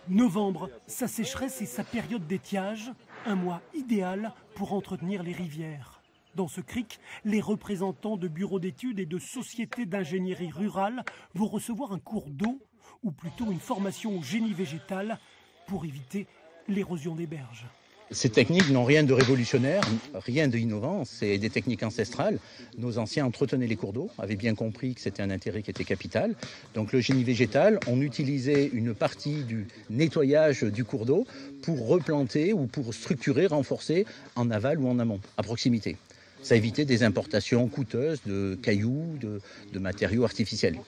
Novembre, sa sécheresse et sa période d'étiage, un mois idéal pour entretenir les rivières. Dans ce cric, les représentants de bureaux d'études et de sociétés d'ingénierie rurale vont recevoir un cours d'eau, ou plutôt une formation au génie végétal, pour éviter l'érosion des berges. Ces techniques n'ont rien de révolutionnaire, rien d'innovant, c'est des techniques ancestrales. Nos anciens entretenaient les cours d'eau, avaient bien compris que c'était un intérêt qui était capital. Donc le génie végétal, on utilisait une partie du nettoyage du cours d'eau pour replanter ou pour structurer, renforcer en aval ou en amont, à proximité. Ça évitait des importations coûteuses de cailloux, de matériaux artificiels.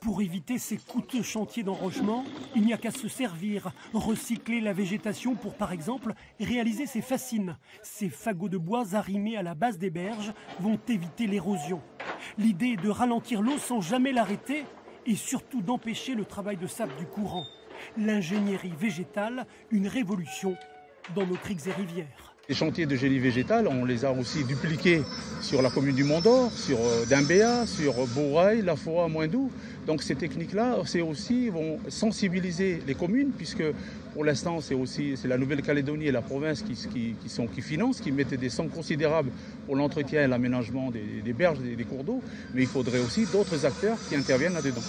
Pour éviter ces coûteux chantiers d'enrochement, il n'y a qu'à se servir, recycler la végétation pour, par exemple, réaliser ces fascines. Ces fagots de bois arrimés à la base des berges vont éviter l'érosion. L'idée est de ralentir l'eau sans jamais l'arrêter et surtout d'empêcher le travail de sable du courant. L'ingénierie végétale, une révolution dans nos criques et rivières. Les chantiers de génie végétal, on les a aussi dupliqués sur la commune du Mont-d'Or, sur Dimbéa, sur Bourail, La Foa, Moindou. Donc ces techniques-là, vont sensibiliser les communes, puisque pour l'instant c'est la Nouvelle-Calédonie et la province qui financent, qui mettent des sommes considérables pour l'entretien et l'aménagement des berges et des cours d'eau. Mais il faudrait aussi d'autres acteurs qui interviennent là-dedans.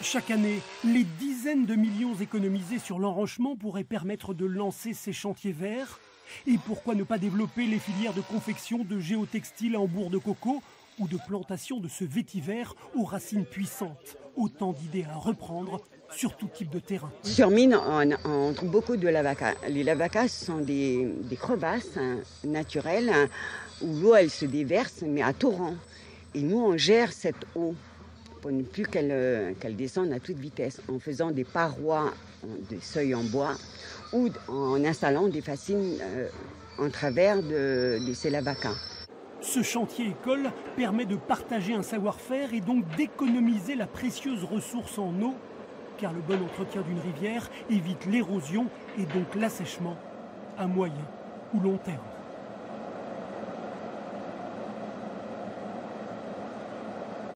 Chaque année, les dizaines de millions économisés sur l'enrochement pourraient permettre de lancer ces chantiers verts. Et pourquoi ne pas développer les filières de confection de géotextiles en bourre de coco ou de plantation de ce vétiver aux racines puissantes. Autant d'idées à reprendre sur tout type de terrain. Sur Mine, on trouve beaucoup de lavacas. Les lavacas sont des crevasses naturelles où l'eau elle se déverse mais à torrent. Et nous on gère cette eau pour ne plus qu'elle descende à toute vitesse en faisant des parois de seuil en bois ou en installant des fascines en travers de ces lavacas. Ce chantier école permet de partager un savoir-faire et donc d'économiser la précieuse ressource en eau, car le bon entretien d'une rivière évite l'érosion et donc l'assèchement à moyen ou long terme.